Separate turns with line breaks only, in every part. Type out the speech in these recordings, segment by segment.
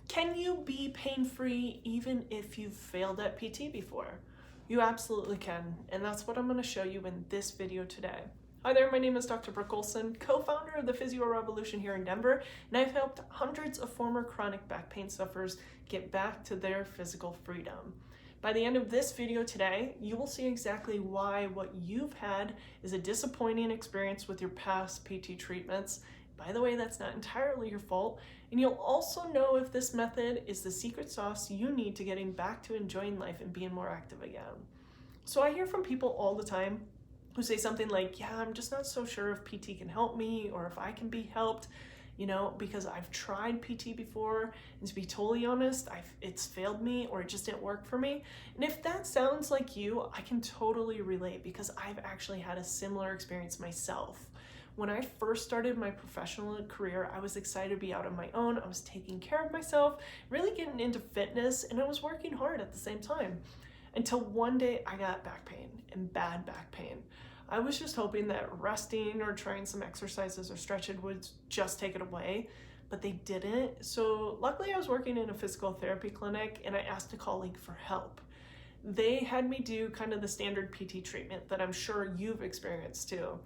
Can you be pain-free even if you've failed at PT before? You absolutely can, and that's what I'm going to show you in this video today. Hi there, my name is Dr. Brooke Olson, co-founder of the Physio Revolution here in Denver, and I've helped hundreds of former chronic back pain sufferers get back to their physical freedom. By the end of this video today, you will see exactly why what you've had is a disappointing experience with your past PT treatments. By the way, that's not entirely your fault, and you'll also know if this method is the secret sauce you need to getting back to enjoying life and being more active again. So I hear from people all the time who say something like, yeah, I'm just not so sure if PT can help me or if I can be helped, because I've tried PT before, and to be totally honest, it's failed me or it just didn't work for me. And if that sounds like you, I can totally relate because I've actually had a similar experience myself. When I first started my professional career, I was excited to be out on my own. I was taking care of myself, really getting into fitness, and I was working hard at the same time. Until one day I got back pain, and bad back pain. I was just hoping that resting or trying some exercises or stretching would just take it away, but they didn't. So luckily I was working in a physical therapy clinic and I asked a colleague for help. They had me do kind of the standard PT treatment that I'm sure you've experienced too.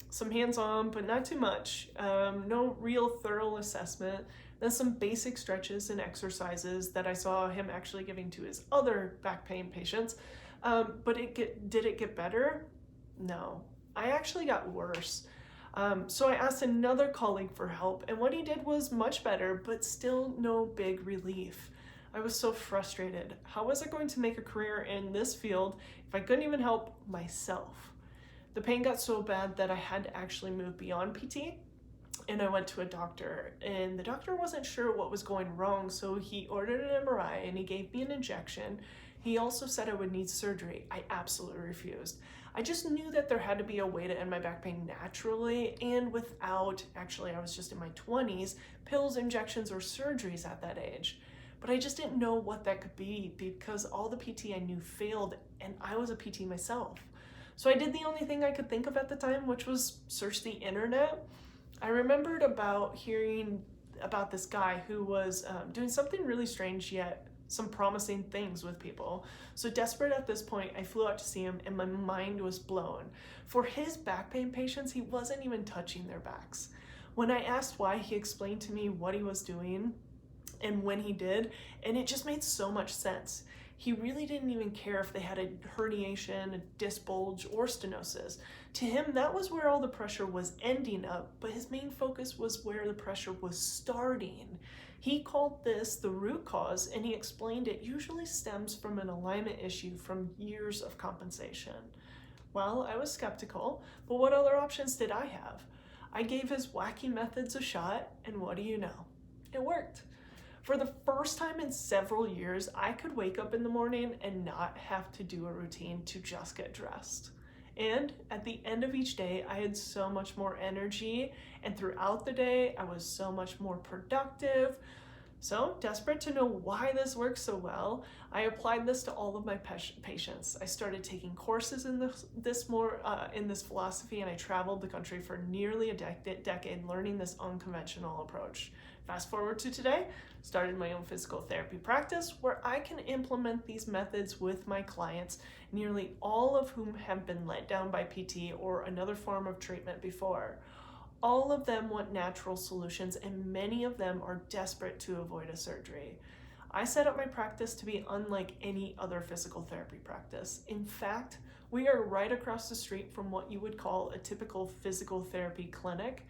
Some hands-on, but not too much. No real thorough assessment. Then some basic stretches and exercises that I saw him actually giving to his other back pain patients. But did it get better? No, I actually got worse. So I asked another colleague for help, and what he did was much better, but still no big relief. I was so frustrated. How was I going to make a career in this field if I couldn't even help myself? The pain got so bad that I had to actually move beyond PT, and I went to a doctor, and the doctor wasn't sure what was going wrong, so he ordered an MRI and he gave me an injection. He also said I would need surgery. I absolutely refused. I just knew that there had to be a way to end my back pain naturally and without, actually I was just in my 20s, pills, injections, or surgeries at that age. But I just didn't know what that could be because all the PT I knew failed, and I was a PT myself. So I did the only thing I could think of at the time, which was search the internet. I remembered hearing about this guy who was doing something really strange yet some promising things with people. So desperate at this point, I flew out to see him and my mind was blown. For his back pain patients, he wasn't even touching their backs. When I asked why, he explained to me what he was doing and when he did, and it just made so much sense. He really didn't even care if they had a herniation, a disc bulge, or stenosis. To him, that was where all the pressure was ending up, but his main focus was where the pressure was starting. He called this the root cause, and he explained it usually stems from an alignment issue from years of compensation. Well, I was skeptical, but what other options did I have? I gave his wacky methods a shot, and what do you know? It worked. For the first time in several years, I could wake up in the morning and not have to do a routine to just get dressed. And at the end of each day, I had so much more energy, and throughout the day, I was so much more productive. So, desperate to know why this works so well, I applied this to all of my patients. I started taking courses in this philosophy, and I traveled the country for nearly a decade learning this unconventional approach. Fast forward to today, started my own physical therapy practice where I can implement these methods with my clients, nearly all of whom have been let down by PT or another form of treatment before. All of them want natural solutions, and many of them are desperate to avoid a surgery. I set up my practice to be unlike any other physical therapy practice. In fact, we are right across the street from what you would call a typical physical therapy clinic.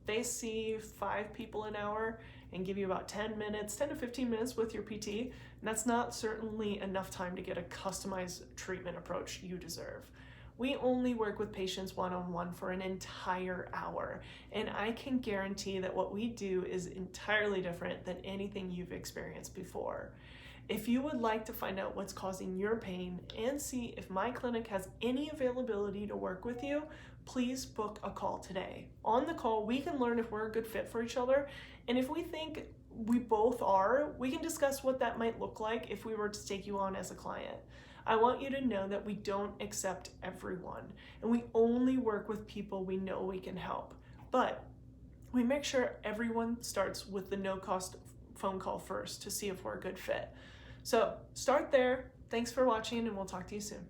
They see 5 people an hour and give you about 10 to 15 minutes with your PT, and that's not certainly enough time to get a customized treatment approach you deserve. We only work with patients one-on-one for an entire hour, and I can guarantee that what we do is entirely different than anything you've experienced before. If you would like to find out what's causing your pain and see if my clinic has any availability to work with you, please book a call today. On the call, we can learn if we're a good fit for each other, and if we think we both are, we can discuss what that might look like if we were to take you on as a client. I want you to know that we don't accept everyone, and we only work with people we know we can help. But we make sure everyone starts with the no-cost phone call first to see if we're a good fit. So start there. Thanks for watching, and we'll talk to you soon.